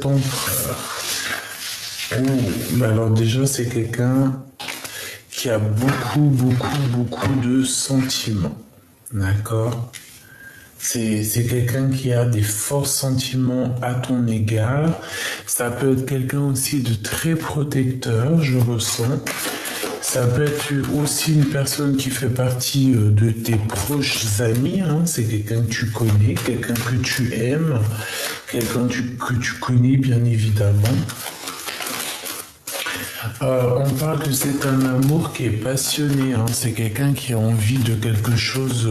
empereur. Oh, alors déjà, c'est quelqu'un qui a beaucoup de sentiments. D'accord? C'est quelqu'un qui a des forts sentiments à ton égard. Ça peut être quelqu'un aussi de très protecteur, je ressens. Ça peut être aussi une personne qui fait partie de tes proches amis. Hein. C'est quelqu'un que tu connais, quelqu'un que tu aimes, quelqu'un que tu connais bien évidemment. On parle que c'est un amour qui est passionné. Hein. C'est quelqu'un qui a envie de quelque chose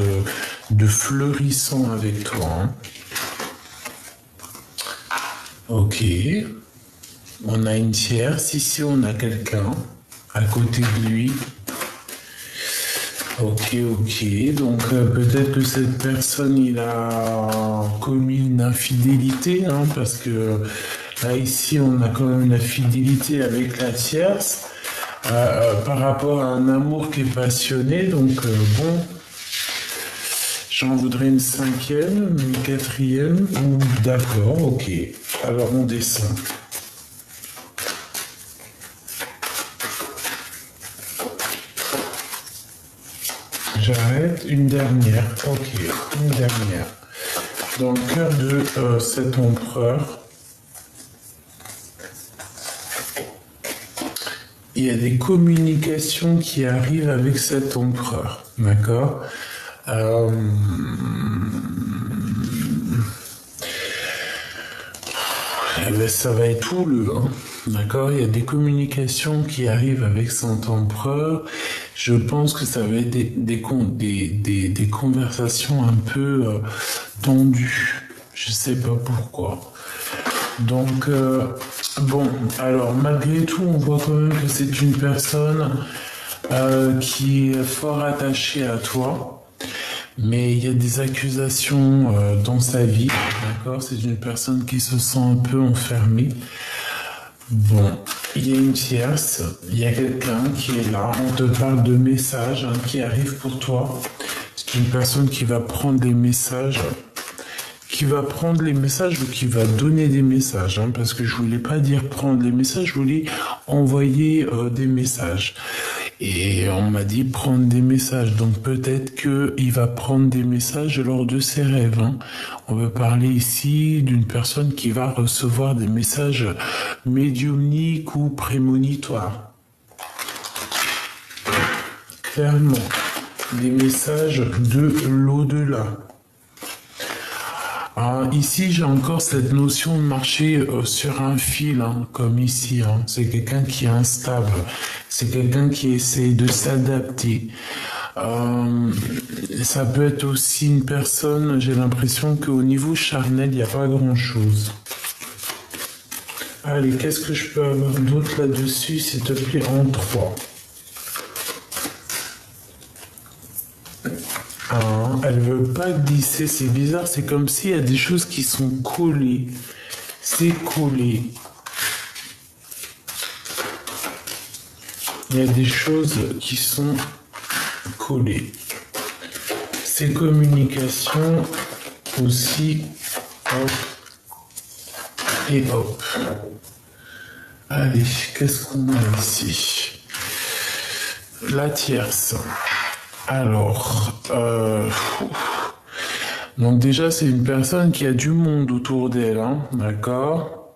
de fleurissant avec toi. Hein. Ok. On a une tierce. Ici, on a quelqu'un à côté de lui. Ok. Donc, peut-être que cette personne, il a commis une infidélité. Hein, parce que là, ici, on a quand même la fidélité avec la tierce. Par rapport à un amour qui est passionné. Donc, bon... J'en voudrais une cinquième, une quatrième, ou d'accord, ok. Alors on descend. J'arrête, une dernière, ok, une dernière. Dans le cœur de cet empereur, il y a des communications qui arrivent avec cet empereur, d'accord ? Ça va être houleux, hein. D'accord? Il y a des communications qui arrivent avec cet empereur. Je pense que ça va être des conversations un peu tendues. Je sais pas pourquoi. Donc, bon, alors malgré tout, on voit quand même que c'est une personne qui est fort attachée à toi. Mais il y a des accusations dans sa vie, d'accord? C'est une personne qui se sent un peu enfermée. Bon, il y a une tierce, il y a quelqu'un qui est là, on te parle de messages hein, qui arrivent pour toi. C'est une personne qui va prendre des messages, ou qui va donner des messages, hein, parce que je voulais pas dire prendre les messages, je voulais envoyer des messages. Et on m'a dit prendre des messages, donc peut-être qu'il va prendre des messages lors de ses rêves. Hein. On veut parler ici d'une personne qui va recevoir des messages médiumniques ou prémonitoires. Clairement, des messages de l'au-delà. Alors, ici, j'ai encore cette notion de marcher sur un fil, hein, comme ici. Hein. C'est quelqu'un qui est instable. C'est quelqu'un qui essaie de s'adapter. Ça peut être aussi une personne, j'ai l'impression qu'au niveau charnel, il n'y a pas grand-chose. Allez, qu'est-ce que je peux avoir d'autre là-dessus, s'il te plaît, en 3. Elle veut pas glisser, c'est bizarre, c'est comme s'il y a des choses qui sont collées. C'est collé. Il y a des choses qui sont collées. Ces communications aussi, hop, et hop. Allez, qu'est-ce qu'on a ici? La tierce. Alors, donc déjà c'est une personne qui a du monde autour d'elle, hein, d'accord?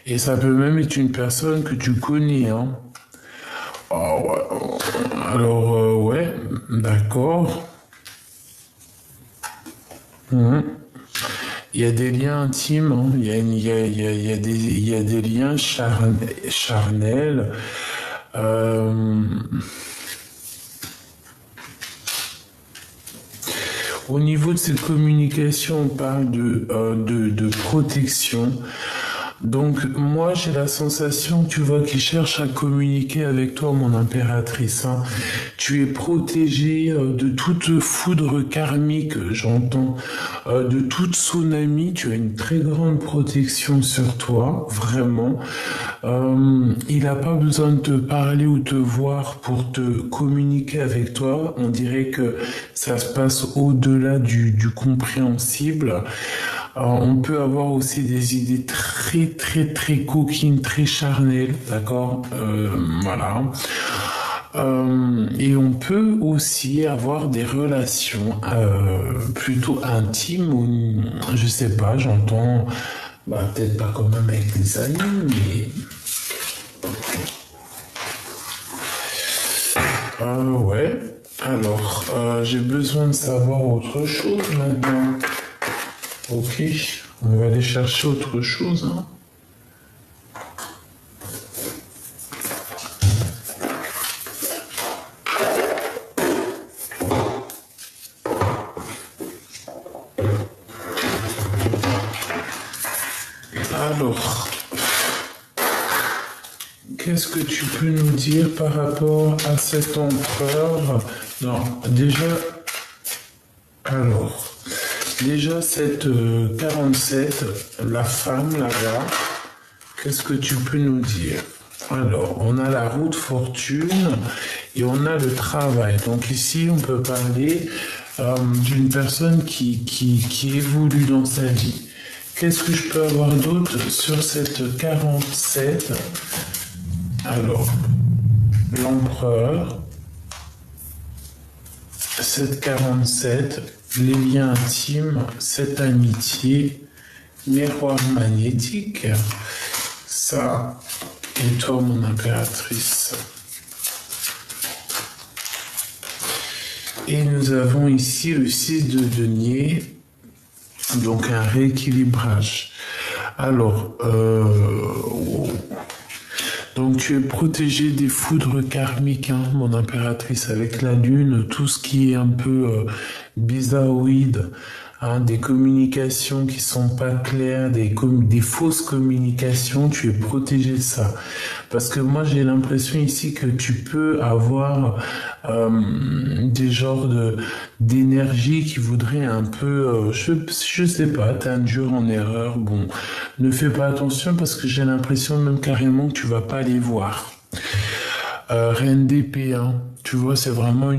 Et ça peut même être une personne que tu connais, hein. Oh, ouais. Alors, ouais, d'accord. Il y a des liens intimes, hein. Il y a des liens charnels. Au niveau de cette communication, on parle de protection. Donc, moi, j'ai la sensation, tu vois, qu'il cherche à communiquer avec toi, mon impératrice. Hein. Tu es protégée de toute foudre karmique, j'entends, de toute tsunami. Tu as une très grande protection sur toi, vraiment. Il n'a pas besoin de te parler ou te voir pour te communiquer avec toi. On dirait que ça se passe au-delà du compréhensible. On peut avoir aussi des idées très coquines, très charnelles, d'accord. Voilà. Et on peut aussi avoir des relations plutôt intimes ou je sais pas, j'entends, peut-être pas quand même avec des amis, mais ouais. Alors, j'ai besoin de savoir autre chose maintenant. Ok, on va aller chercher autre chose. Hein. Alors, qu'est-ce que tu peux nous dire par rapport à cet empereur? Non, déjà cette 47, la femme là-bas, qu'est-ce que tu peux nous dire? Alors, on a la roue de fortune et on a le travail. Donc ici, on peut parler d'une personne qui évolue dans sa vie. Qu'est-ce que je peux avoir d'autre sur cette 47? Alors, l'empereur, cette 47, les liens intimes, cette amitié, miroir magnétique, ça, et toi, mon impératrice. Et nous avons ici le 6 de denier, donc un rééquilibrage. Alors, donc tu es protégé des foudres karmiques, hein, mon impératrice, avec la lune, tout ce qui est un peu bizarroïde, hein, des communications qui sont pas claires, des fausses communications, tu es protégé de ça. Parce que moi j'ai l'impression ici que tu peux avoir des genres d'énergie qui voudraient un peu, je sais pas, t'induire en erreur. Bon, ne fais pas attention parce que j'ai l'impression même carrément que tu vas pas les voir. Reine d'épée, hein, tu vois, c'est vraiment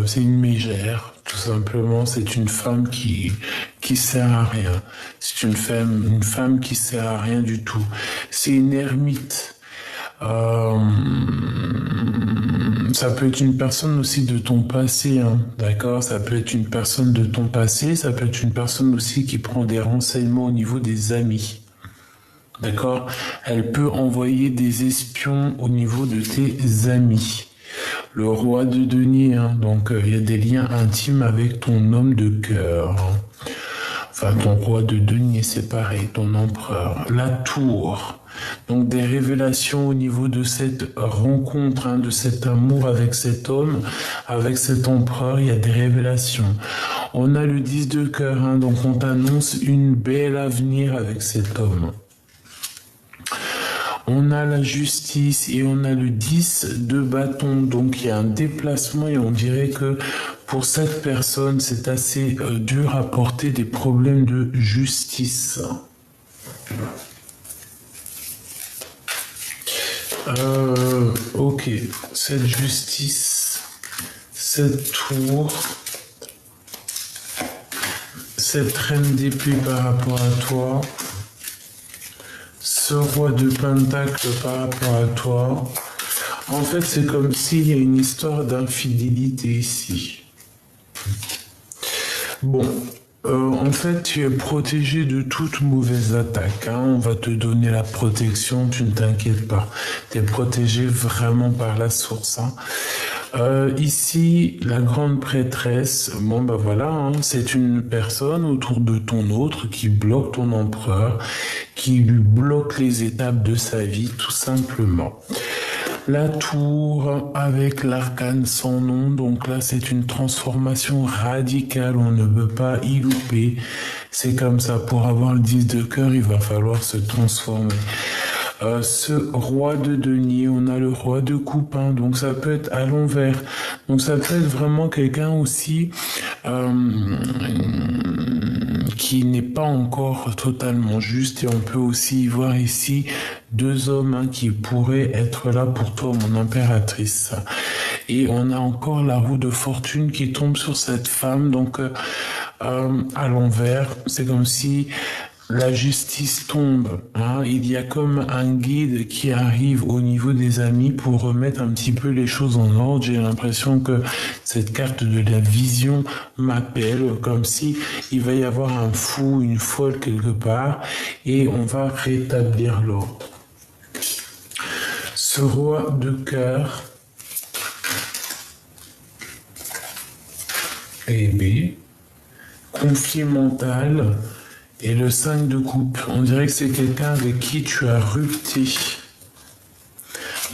c'est une mégère, tout simplement. C'est une femme qui sert à rien. C'est une femme qui sert à rien du tout. C'est une ermite. Ça peut être une personne aussi de ton passé, hein, d'accord? Ça peut être une personne de ton passé, ça peut être une personne aussi qui prend des renseignements au niveau des amis. D'accord? Elle peut envoyer des espions au niveau de tes amis. Le roi de denier, hein, donc il y a des liens intimes avec ton homme de cœur. Hein. Enfin, ton roi de denier, c'est pareil, ton empereur. La tour. Donc des révélations au niveau de cette rencontre, hein, de cet amour avec cet homme, avec cet empereur, il y a des révélations. On a le 10 de cœur, hein, donc on t'annonce une belle avenir avec cet homme. On a la justice et on a le 10 de bâton, donc il y a un déplacement et on dirait que pour cette personne, c'est assez dur à porter des problèmes de justice. Ok, cette justice, cette tour, cette reine d'épée par rapport à toi, ce roi de pentacle par rapport à toi. En fait, c'est comme s'il y a une histoire d'infidélité ici. Bon, en fait, tu es protégé de toute mauvaise attaque. Hein. On va te donner la protection, tu ne t'inquiètes pas. Tu es protégé vraiment par la source. Hein. Ici, la grande prêtresse, bon bah voilà, hein, c'est une personne autour de ton autre qui bloque ton empereur, qui lui bloque les étapes de sa vie, tout simplement. La tour avec l'arcane sans nom, donc là c'est une transformation radicale, on ne peut pas y louper. C'est comme ça, pour avoir le 10 de cœur, il va falloir se transformer. Ce roi de denier, on a le roi de coupe, hein, donc ça peut être à l'envers. Donc ça peut être vraiment quelqu'un aussi qui n'est pas encore totalement juste. Et on peut aussi voir ici deux hommes, hein, qui pourraient être là pour toi, mon impératrice. Et on a encore la roue de fortune qui tombe sur cette femme. Donc à l'envers. C'est comme si la justice tombe, hein. Il y a comme un guide qui arrive au niveau des amis pour remettre un petit peu les choses en ordre. J'ai l'impression que cette carte de la vision m'appelle, comme si il va y avoir un fou, une folle quelque part, et on va rétablir l'ordre. Ce roi de cœur et B, conflit mental. Et le 5 de coupe, on dirait que c'est quelqu'un avec qui tu as rupté.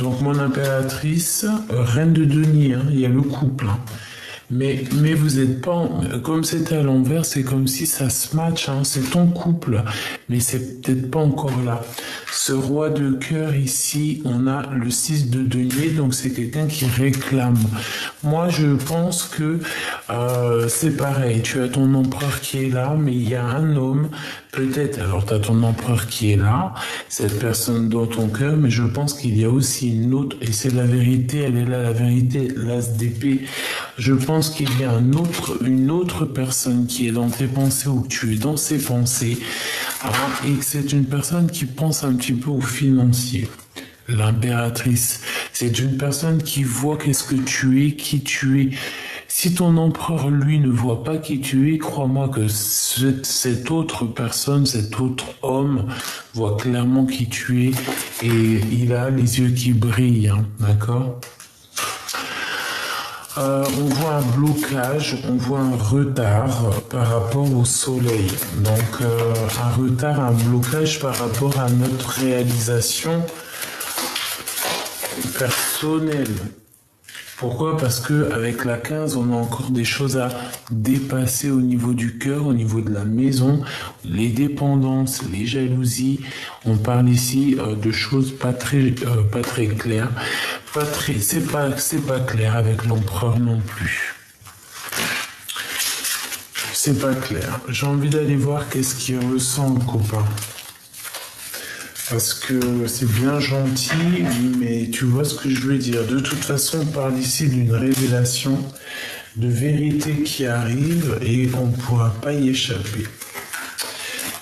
Donc mon impératrice, reine de denier, hein, il y a le couple. Hein. Mais vous n'êtes pas, comme c'était à l'envers, c'est comme si ça se match, hein, c'est ton couple, mais c'est peut-être pas encore là. Ce roi de cœur ici, on a le 6 de denier, donc c'est quelqu'un qui réclame. Moi, je pense que c'est pareil, tu as ton empereur qui est là, mais il y a un homme, peut-être, alors tu as ton empereur qui est là, cette personne dans ton cœur, mais je pense qu'il y a aussi une autre, et c'est la vérité, elle est là, la vérité, l'as d'épée. Je pense qu'il y a une autre personne qui est dans tes pensées ou que tu es dans ses pensées, hein, et que c'est une personne qui pense un petit peu au financier. L'impératrice, c'est une personne qui voit qu'est-ce que tu es, qui tu es. Si ton empereur, lui, ne voit pas qui tu es, crois-moi que cette autre personne, cet autre homme, voit clairement qui tu es et il a les yeux qui brillent, hein, d'accord ? On voit un blocage, on voit un retard par rapport au soleil. Donc un retard, un blocage par rapport à notre réalisation personnelle. Pourquoi? Parce que avec la 15, on a encore des choses à dépasser au niveau du cœur, au niveau de la maison, les dépendances, les jalousies. On parle ici de choses pas très claires. C'est pas clair avec l'empereur non plus. C'est pas clair. J'ai envie d'aller voir qu'est-ce qu'il ressent le copain. Parce que c'est bien gentil, mais tu vois ce que je veux dire. De toute façon, on parle ici d'une révélation de vérité qui arrive et on ne pourra pas y échapper.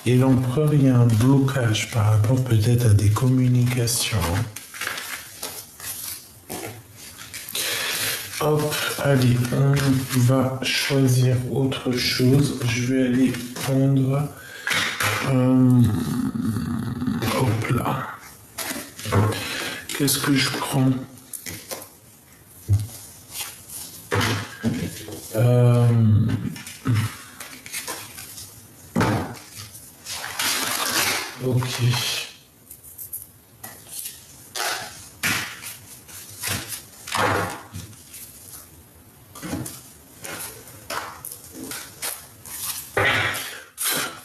Et l'empereur, il y a un blocage par rapport peut-être à des communications. Hop, allez, on va choisir autre chose. Je vais aller prendre... hop là. Qu'est-ce que je prends? Ok.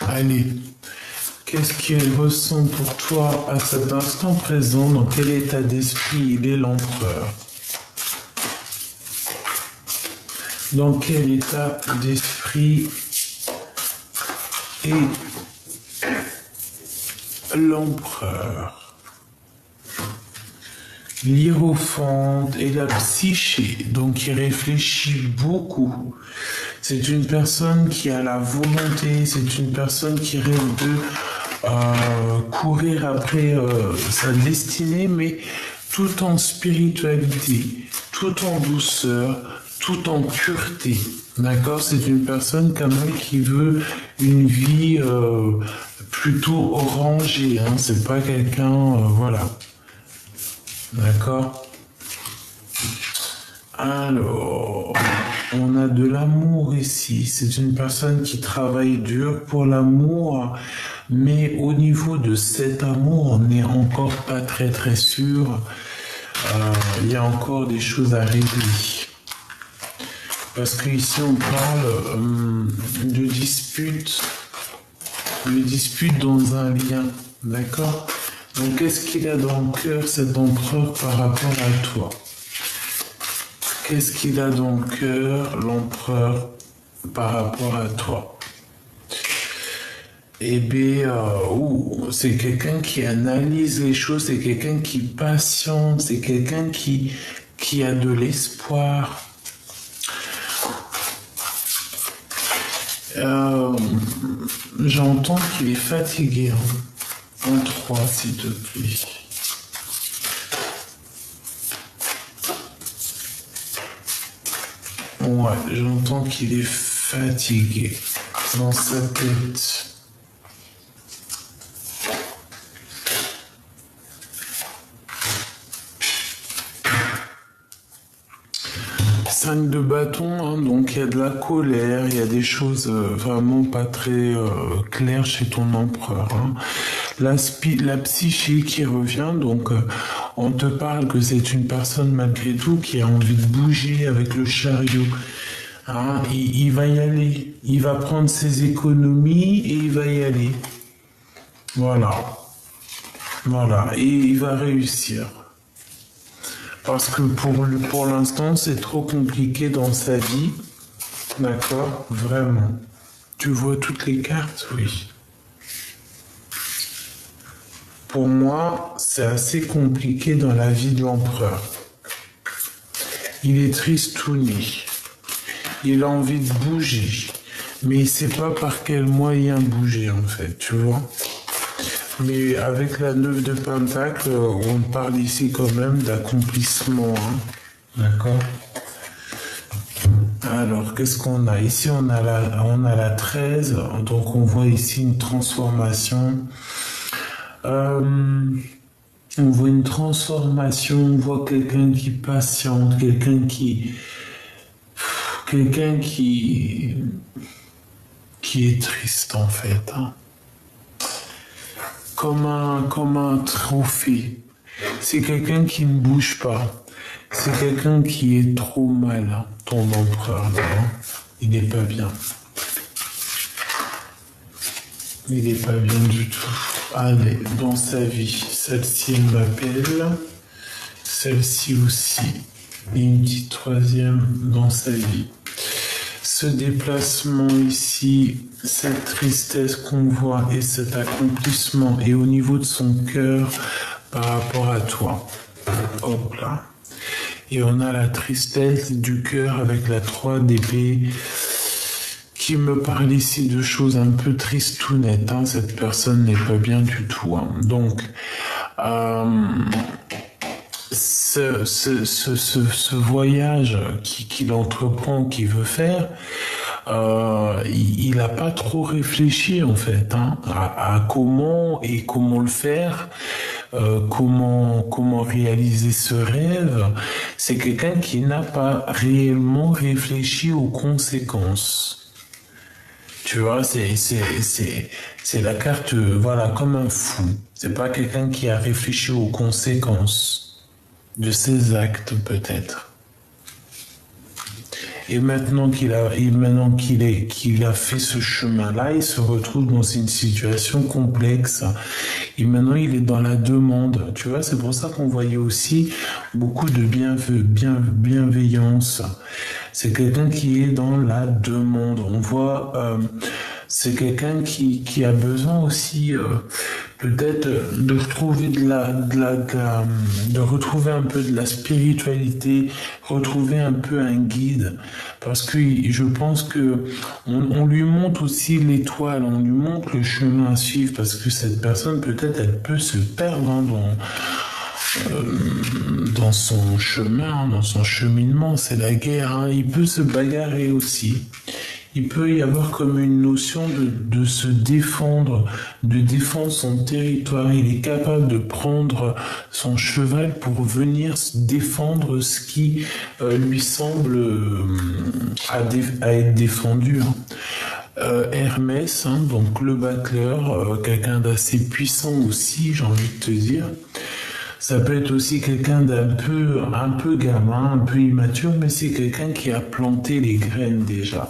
Allez. Qu'est-ce qu'il ressent pour toi à cet instant présent? Dans quel état d'esprit il est l'empereur? Dans quel état d'esprit est l'empereur? L'hiérophante et la psyché, donc il réfléchit beaucoup. C'est une personne qui a la volonté, c'est une personne qui rêve de courir après sa destinée, mais tout en spiritualité, tout en douceur, tout en pureté. D'accord? C'est une personne quand même qui veut une vie plutôt orangée. Hein? C'est pas quelqu'un, voilà. D'accord? Alors, on a de l'amour ici. C'est une personne qui travaille dur pour l'amour, mais au niveau de cet amour, on n'est encore pas très sûr. Il y a encore des choses à régler. Parce qu'ici, on parle de dispute dans un lien. D'accord? Donc, qu'est-ce qu'il a dans le cœur, cet empereur, par rapport à toi? Qu'est-ce qu'il a dans le cœur, l'empereur, par rapport à toi? Eh bien, c'est quelqu'un qui analyse les choses, c'est quelqu'un qui patiente, c'est quelqu'un qui a de l'espoir. Euh, J'entends qu'il est fatigué. En 3, s'il te plaît. Ouais, j'entends qu'il est fatigué dans sa tête. 5 de bâton, hein, donc il y a de la colère, il y a des choses vraiment pas très claires chez ton empereur. Hein. La psyché qui revient, donc on te parle que c'est une personne malgré tout qui a envie de bouger avec le chariot. Hein, il va y aller, il va prendre ses économies et il va y aller. Voilà. Voilà, et il va réussir. Parce que pour l'instant, c'est trop compliqué dans sa vie. D'accord? Vraiment. Tu vois toutes les cartes? Oui. Pour moi, c'est assez compliqué dans la vie de l'empereur. Il est tristouné. Il a envie de bouger. Mais il ne sait pas par quel moyen bouger, en fait, tu vois? Mais avec la 9 de Pentacle, on parle ici quand même d'accomplissement. Hein. D'accord? Alors, qu'est-ce qu'on a? Ici, on a la 13. Donc, on voit ici une transformation. On voit une transformation. On voit quelqu'un qui patiente. Quelqu'un qui est triste, en fait. Hein. Comme un trophée. C'est quelqu'un qui ne bouge pas. C'est quelqu'un qui est trop mal, hein, ton empereur. Là, hein. Il n'est pas bien. Il n'est pas bien du tout. Allez, dans sa vie, celle-ci, elle m'appelle. Celle-ci aussi. Et une petite troisième dans sa vie. Ce déplacement ici, cette tristesse qu'on voit et cet accomplissement est au niveau de son cœur par rapport à toi. Hop là. Et on a la tristesse du cœur avec la 3 d'épée qui me parle ici de choses un peu tristounettes. Hein. Cette personne n'est pas bien du tout. Hein. Donc, ce voyage qu'il entreprend, qu'il veut faire, il n'a pas trop réfléchi en fait hein, à comment le faire, comment réaliser ce rêve. C'est quelqu'un qui n'a pas réellement réfléchi aux conséquences. Tu vois, c'est la carte, voilà, comme un fou. C'est pas quelqu'un qui a réfléchi aux conséquences de ses actes, peut-être. Et maintenant qu'il a fait ce chemin-là, il se retrouve dans une situation complexe. Et maintenant, il est dans la demande. Tu vois, c'est pour ça qu'on voyait aussi beaucoup de bienveillance. C'est quelqu'un qui est dans la demande. On voit, c'est quelqu'un qui a besoin aussi, peut-être, de retrouver de retrouver un peu de la spiritualité, retrouver un peu un guide, parce que je pense que on lui montre aussi l'étoile, on lui montre le chemin à suivre, parce que cette personne, peut-être, elle peut se perdre hein, dans son chemin, dans son cheminement, c'est la guerre. Hein. Il peut se bagarrer aussi. Il peut y avoir comme une notion de se défendre, de défendre son territoire. Il est capable de prendre son cheval pour venir défendre ce qui lui semble à être défendu. Hein. Hermès, hein, donc le battleur, quelqu'un d'assez puissant aussi, j'ai envie de te dire. Ça peut être aussi quelqu'un un peu gamin, un peu immature, mais c'est quelqu'un qui a planté les graines déjà.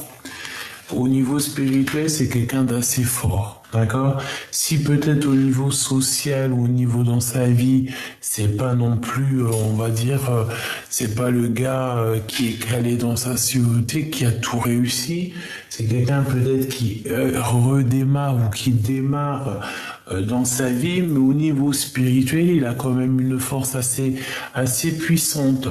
Au niveau spirituel, c'est quelqu'un d'assez fort, d'accord? Si peut-être au niveau social ou au niveau dans sa vie, c'est pas non plus, on va dire, c'est pas le gars qui est calé dans sa civilité, qui a tout réussi. C'est quelqu'un peut-être qui redémarre ou qui démarre dans sa vie, mais au niveau spirituel, il a quand même une force assez puissante.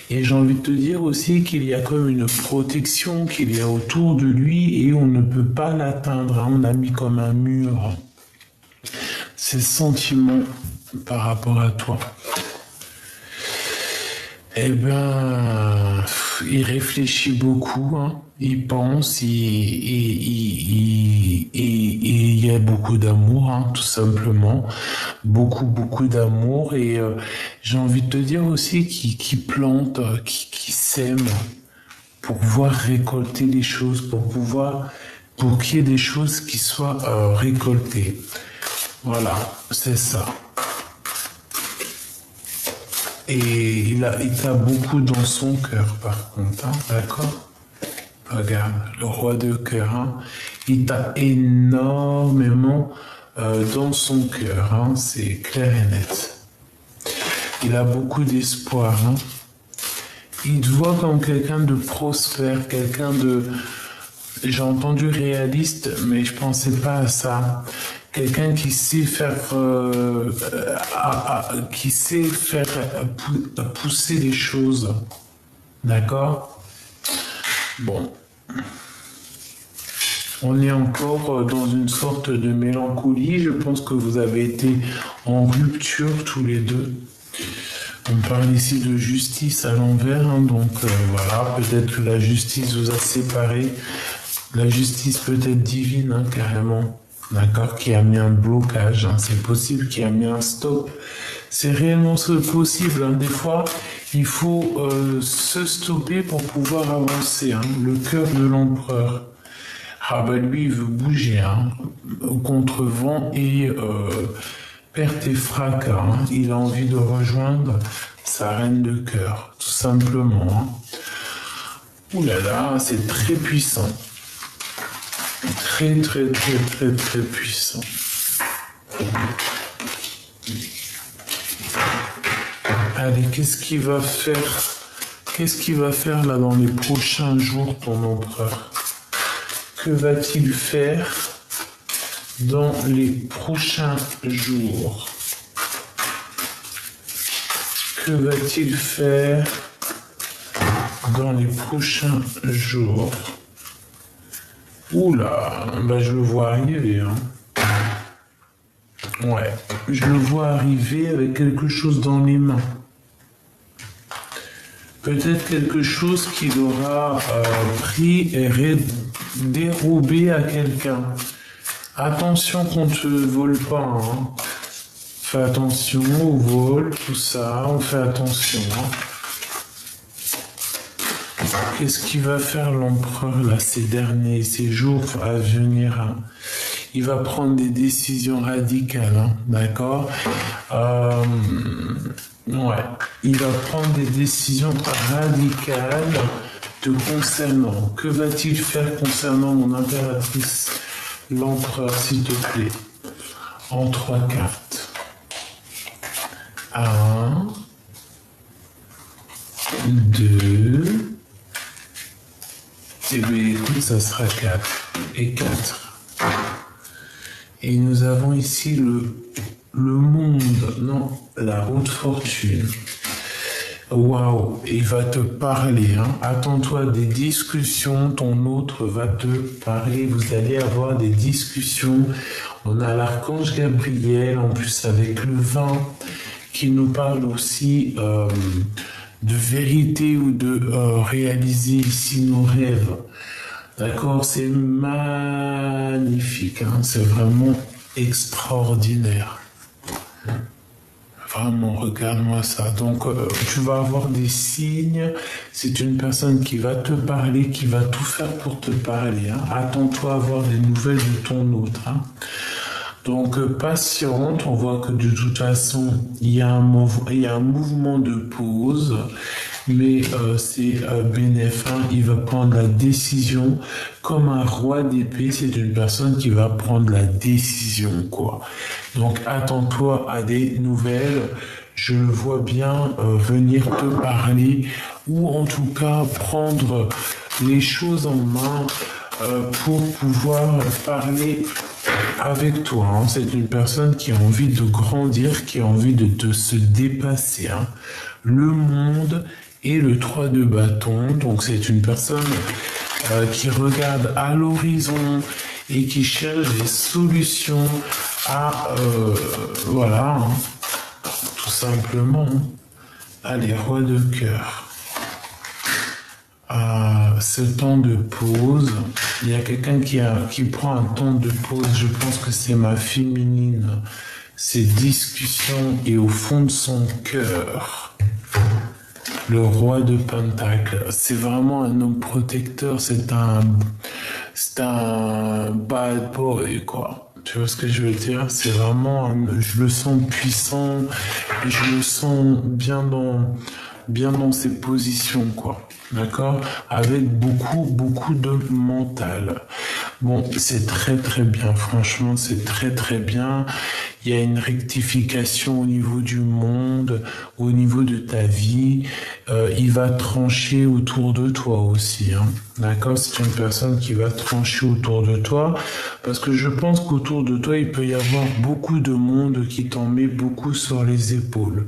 Et j'ai envie de te dire aussi qu'il y a comme une protection qu'il y a autour de lui et on ne peut pas l'atteindre, hein. On a mis comme un mur ses sentiments par rapport à toi. Eh ben, il réfléchit beaucoup, hein. Il pense, il y a beaucoup d'amour, hein, tout simplement. Beaucoup d'amour. Et j'ai envie de te dire aussi qu'il plante, qu'il sème pour pouvoir récolter les choses, pour qu'il y ait des choses qui soient récoltées. Voilà, c'est ça. Et il t'a beaucoup dans son cœur, par contre, hein, d'accord? Regarde, le roi de cœur, hein, il t'a énormément dans son cœur, hein, c'est clair et net. Il a beaucoup d'espoir, hein. Il te voit comme quelqu'un de prospère, quelqu'un de... J'ai entendu réaliste, mais je pensais pas à ça. Quelqu'un qui sait faire, pousser les choses. D'accord? Bon. On est encore dans une sorte de mélancolie. Je pense que vous avez été en rupture tous les deux. On parle ici de justice à l'envers, hein, donc voilà, peut-être que la justice vous a séparés. La justice peut-être divine, hein, carrément. D'accord, qui a mis un blocage, hein. C'est possible qu'il a mis un stop. C'est réellement possible, hein. Des fois, il faut se stopper pour pouvoir avancer, hein. Le cœur de l'empereur. Ah ben lui, il veut bouger, hein. Contre vent et perte et fracas, hein. Il a envie de rejoindre sa reine de cœur, tout simplement, hein. Ouh là là, c'est très puissant. Très puissant. Allez, qu'est-ce qu'il va faire là dans les prochains jours, ton empereur? Que va-t-il faire dans les prochains jours? Que va-t-il faire dans les prochains jours? Oula, bah je le vois arriver, hein. Ouais, je le vois arriver avec quelque chose dans les mains. Peut-être quelque chose qu'il aura pris et dérobé à quelqu'un. Attention qu'on ne te vole pas, hein. Fais attention au vol, tout ça, on fait attention, hein. Qu'est-ce qu'il va faire l'empereur là ces jours à venir, hein? Il va prendre des décisions radicales, hein, d'accord? Ouais, il va prendre des décisions radicales te concernant. Que va-t-il faire concernant mon impératrice, l'empereur, s'il te plaît? En 3 cartes. 1, 2... Et bien écoute, ça sera 4 et 4. Et nous avons ici le monde, non, la roue de fortune. Waouh, il va te parler, hein. Attends-toi à des discussions, ton autre va te parler, vous allez avoir des discussions. On a l'archange Gabriel, en plus avec le vin, qui nous parle aussi de vérité ou de réaliser ici nos rêves. D'accord, c'est magnifique, hein, c'est vraiment extraordinaire. Vraiment, regarde-moi ça. Donc, tu vas avoir des signes. C'est une personne qui va te parler, qui va tout faire pour te parler, hein. Attends-toi à avoir des nouvelles de ton autre, hein. Donc, patiente, on voit que de toute façon, il y a un mouvement de pause, mais c'est bénéfique, hein. Il va prendre la décision comme un roi d'épée. C'est une personne qui va prendre la décision, quoi. Donc, attends-toi à des nouvelles. Je le vois bien venir te parler, ou en tout cas prendre les choses en main pour pouvoir parler avec toi. Hein. C'est une personne qui a envie de grandir, qui a envie de se dépasser. Hein. Le monde et le 3 de bâton. Donc c'est une personne qui regarde à l'horizon et qui cherche des solutions à... voilà, hein, tout simplement. Allez, roi de cœur. Ce temps de pause, il y a quelqu'un qui prend un temps de pause, je pense que c'est ma féminine, ces discussions et au fond de son cœur, le roi de Pentacle, c'est vraiment un homme protecteur, c'est un bad boy, quoi. Tu vois ce que je veux dire? C'est vraiment, je le sens puissant, je le sens bien dans ses positions, quoi. D'accord? Avec beaucoup de mental. Bon, c'est très très bien, franchement, c'est très très bien. Il y a une rectification au niveau du monde, au niveau de ta vie. Il va trancher autour de toi aussi, hein. D'accord? C'est une personne qui va trancher autour de toi, parce que je pense qu'autour de toi, il peut y avoir beaucoup de monde qui t'en met beaucoup sur les épaules.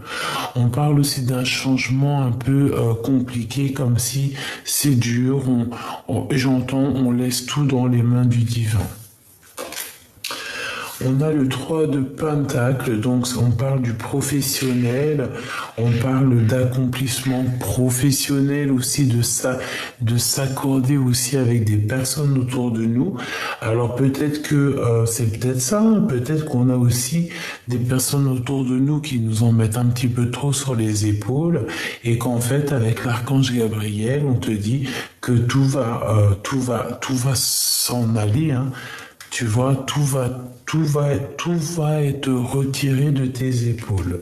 On parle aussi d'un changement un peu compliqué, comme si c'est dur, j'entends, on laisse tout dans les mains du divin. On a le 3 de Pentacle, donc on parle du professionnel, on parle d'accomplissement professionnel aussi, de s'accorder aussi avec des personnes autour de nous. Alors peut-être que c'est peut-être ça, hein, peut-être qu'on a aussi des personnes autour de nous qui nous en mettent un petit peu trop sur les épaules et qu'en fait avec l'archange Gabriel, on te dit que tout va s'en aller, hein. Tu vois, tout va être retiré de tes épaules.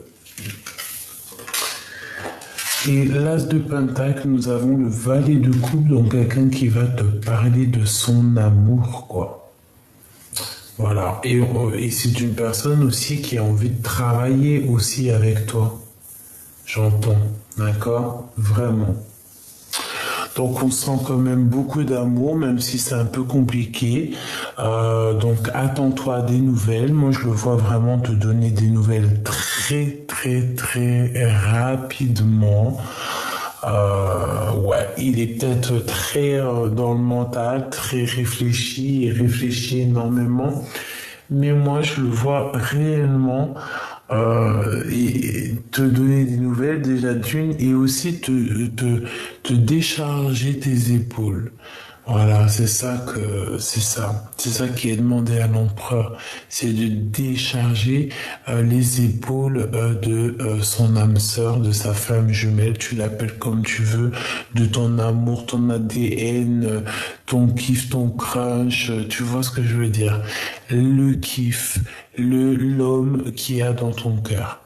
Et l'as de Pentacle, nous avons le valet de coupe, donc quelqu'un qui va te parler de son amour, quoi. Voilà. Et c'est une personne aussi qui a envie de travailler aussi avec toi. J'entends. D'accord? Vraiment. Donc on sent quand même beaucoup d'amour, même si c'est un peu compliqué. Donc attends-toi à des nouvelles. Moi je le vois vraiment te donner des nouvelles très rapidement. Ouais, il est peut-être très dans le mental, très réfléchi, il réfléchit énormément. Mais moi je le vois réellement et te donner des nouvelles déjà d'une et aussi te décharger tes épaules. Voilà, c'est ça qui est demandé à l'empereur, c'est de décharger les épaules de son âme sœur, de sa flamme jumelle, tu l'appelles comme tu veux, de ton amour, ton ADN, ton kiff, ton crunch, tu vois ce que je veux dire, le kiff, l'homme qui a dans ton cœur.